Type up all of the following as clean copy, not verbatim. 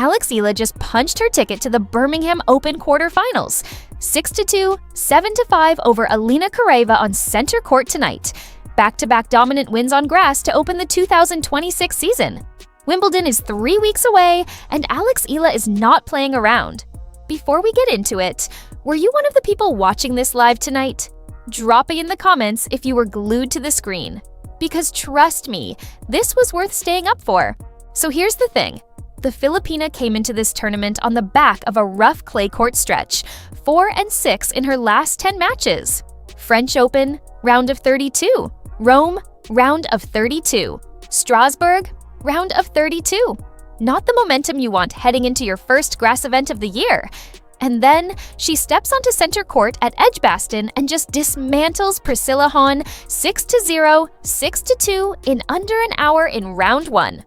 Alex Eala just punched her ticket to the Birmingham Open quarterfinals, 6-2, 7-5 over Alina Charaeva on center court tonight. Back-to-back dominant wins on grass to open the 2026 season. Wimbledon is 3 weeks away, and Alex Eala is not playing around. Before we get into it, were you one of the people watching this live tonight? Drop it in the comments if you were glued to the screen. Because trust me, this was worth staying up for. So here's the thing. The Filipina came into this tournament on the back of a rough clay court stretch, 4-6 in her last 10 matches. French Open, round of 32. Rome, round of 32. Strasbourg, round of 32. Not the momentum you want heading into your first grass event of the year. And then she steps onto center court at Edgbaston and just dismantles Priscilla Hahn 6-0, 6-2 in under an hour in round 1.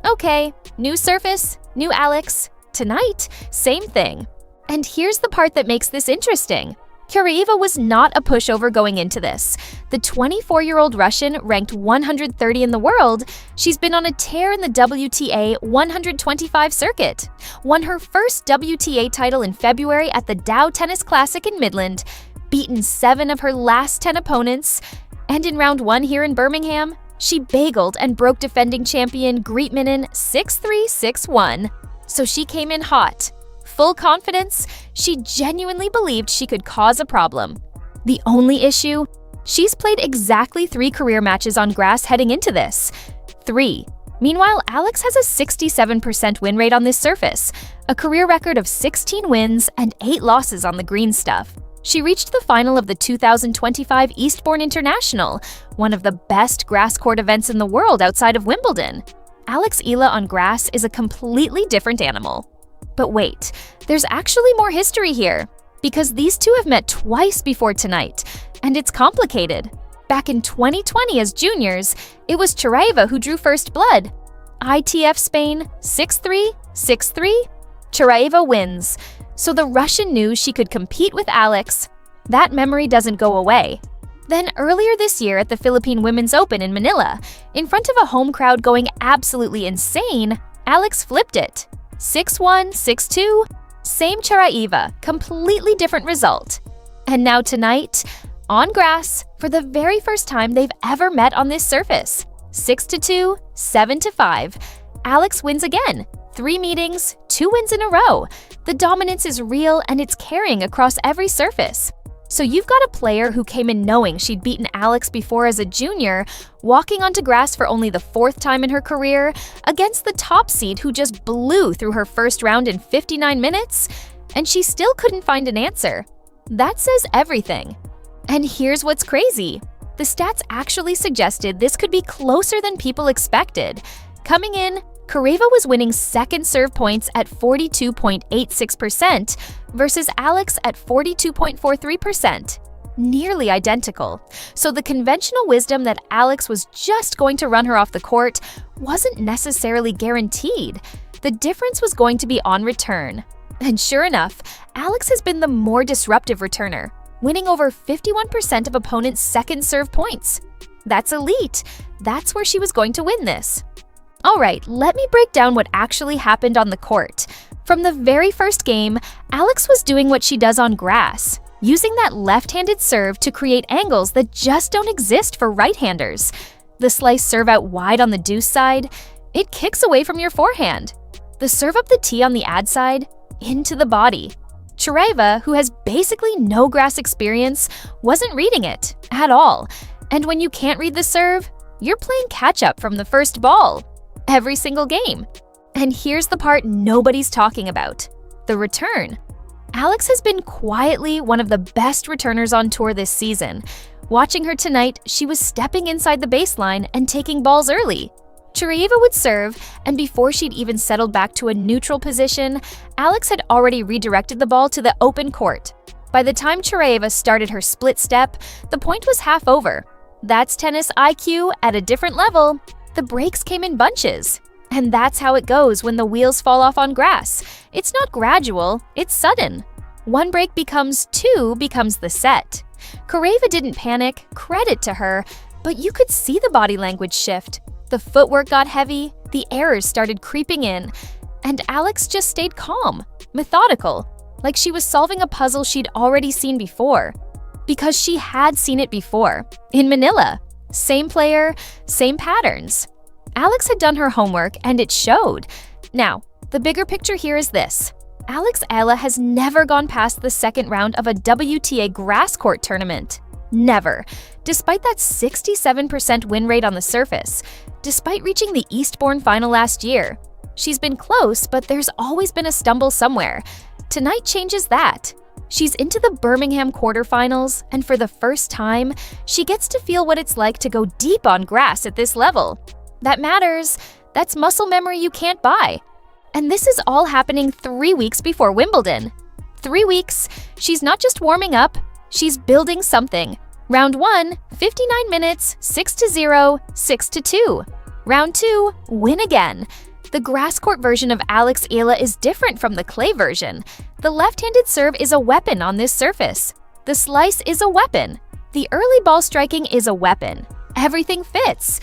Okay, new surface, new Alex. Tonight, same thing. And here's the part that makes this interesting. Charaeva was not a pushover going into this. The 24-year-old Russian, ranked 130 in the world, she's been on a tear in the WTA 125 circuit. Won her first WTA title in February at the Dow Tennis Classic in Midland, beaten 7 of her last 10 opponents, and in round 1 here in Birmingham, she bageled and broke defending champion Grietmannen 6-3, 6-1. So she came in hot. Full confidence, she genuinely believed she could cause a problem. The only issue? She's played exactly 3 career matches on grass heading into this. 3. Meanwhile, Alex has a 67% win rate on this surface, a career record of 16 wins and 8 losses on the green stuff. She reached the final of the 2025 Eastbourne International, one of the best grass court events in the world outside of Wimbledon. Alex Eala on grass is a completely different animal. But wait, there's actually more history here, because these two have met twice before tonight, and it's complicated. Back in 2020 as juniors, it was Charaeva who drew first blood. ITF Spain 6-3, 6-3. Charaeva wins, so the Russian knew she could compete with Alex. That memory doesn't go away. Then earlier this year at the Philippine Women's Open in Manila, in front of a home crowd going absolutely insane, Alex flipped it. 6-1, 6-2, same Charaeva, completely different result. And now tonight, on grass, for the very first time they've ever met on this surface. 6-2, 7-5. Alex wins again. 3 meetings, 2 wins in a row. The dominance is real and it's carrying across every surface. So you've got a player who came in knowing she'd beaten Alex before as a junior, walking onto grass for only the 4th time in her career, against the top seed who just blew through her first round in 59 minutes, and she still couldn't find an answer. That says everything. And here's what's crazy. The stats actually suggested this could be closer than people expected. Coming in, Charaeva was winning second serve points at 42.86% versus Alex at 42.43%. Nearly identical. So the conventional wisdom that Alex was just going to run her off the court wasn't necessarily guaranteed. The difference was going to be on return. And sure enough, Alex has been the more disruptive returner, winning over 51% of opponents' second serve points. That's elite. That's where she was going to win this. Alright, let me break down what actually happened on the court. From the very first game, Alex was doing what she does on grass, using that left-handed serve to create angles that just don't exist for right-handers. The slice serve out wide on the deuce side, it kicks away from your forehand. The serve up the tee on the ad side, into the body. Charaeva, who has basically no grass experience, wasn't reading it at all. And when you can't read the serve, you're playing catch-up from the first ball. Every single game. And here's the part nobody's talking about. The return. Alex has been quietly one of the best returners on tour this season. Watching her tonight, she was stepping inside the baseline and taking balls early. Charaeva would serve, and before she'd even settled back to a neutral position, Alex had already redirected the ball to the open court. By the time Charaeva started her split step, the point was half over. That's tennis IQ at a different level. The breaks came in bunches. And that's how it goes when the wheels fall off on grass. It's not gradual, it's sudden. 1 break becomes 2 becomes the set. Charaeva didn't panic, credit to her, but you could see the body language shift. The footwork got heavy, the errors started creeping in, And Alex just stayed calm, methodical, like she was solving a puzzle she'd already seen before. Because she had seen it before, in Manila. Same player, same patterns. Alex had done her homework and it showed. Now, the bigger picture here is this. Alex Eala has never gone past the second round of a WTA grass court tournament. Never. Despite that 67% win rate on the surface, despite reaching the Eastbourne final last year. She's been close, but there's always been a stumble somewhere. Tonight changes that. She's into the Birmingham quarterfinals, and for the first time, she gets to feel what it's like to go deep on grass at this level. That matters. That's muscle memory you can't buy. And this is all happening 3 weeks before Wimbledon. 3 weeks, she's not just warming up, she's building something. Round 1, 59 minutes, 6-0, 6-2. Round 2, win again. The grass court version of Alex Eala is different from the clay version. The left-handed serve is a weapon on this surface. The slice is a weapon. The early ball striking is a weapon. Everything fits.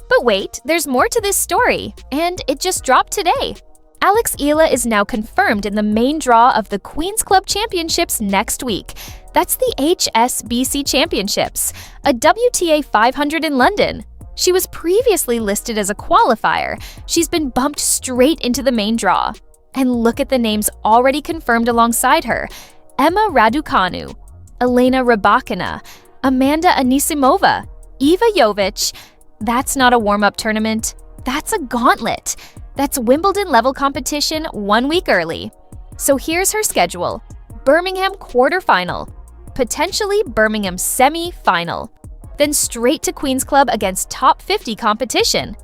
But wait, there's more to this story, and it just dropped today. Alex Eala is now confirmed in the main draw of the Queen's Club Championships next week. That's the HSBC Championships, a WTA 500 in London. She was previously listed as a qualifier. She's been bumped straight into the main draw. And look at the names already confirmed alongside her. Emma Raducanu, Elena Rybakina, Amanda Anisimova, Iva Jovic. That's not a warm-up tournament. That's a gauntlet. That's Wimbledon-level competition 1 week early. So here's her schedule. Birmingham quarterfinal, potentially Birmingham semi-final. Then straight to Queen's Club against top 50 competition.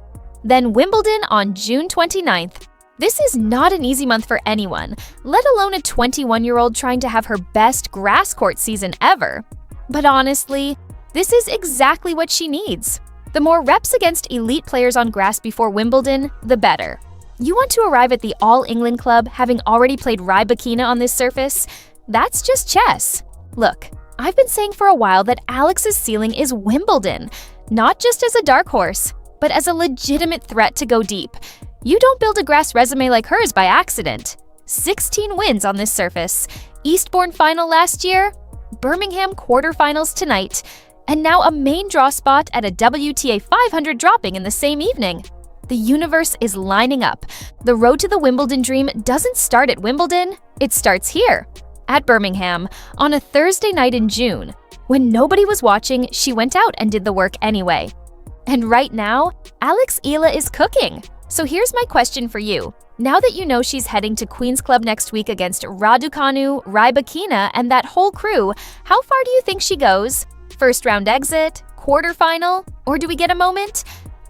Then Wimbledon on June 29th. This is not an easy month for anyone, let alone a 21-year-old trying to have her best grass court season ever. But honestly, this is exactly what she needs. The more reps against elite players on grass before Wimbledon, the better. You want to arrive at the All England Club having already played Rybakina on this surface? That's just chess. Look, I've been saying for a while that Alex's ceiling is Wimbledon, not just as a dark horse, but as a legitimate threat to go deep. You don't build a grass resume like hers by accident. 16 wins on this surface, Eastbourne final last year, Birmingham quarterfinals tonight, and now a main draw spot at a WTA 500 dropping in the same evening. The universe is lining up. The road to the Wimbledon dream doesn't start at Wimbledon, it starts here, at Birmingham, on a Thursday night in June. When nobody was watching, she went out and did the work anyway. And right now, Alex Eala is cooking. So here's my question for you. Now that you know she's heading to Queen's Club next week against Raducanu, Rybakina, and that whole crew, how far do you think she goes? First round exit? Quarterfinal? Or do we get a moment?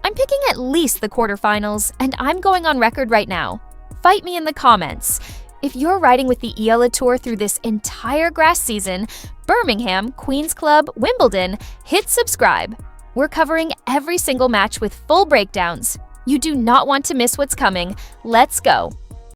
I'm picking at least the quarterfinals, and I'm going on record right now. Fight me in the comments. If you're riding with the Eala Tour through this entire grass season, Birmingham, Queen's Club, Wimbledon, hit subscribe. We're covering every single match with full breakdowns. You do not want to miss what's coming. Let's go.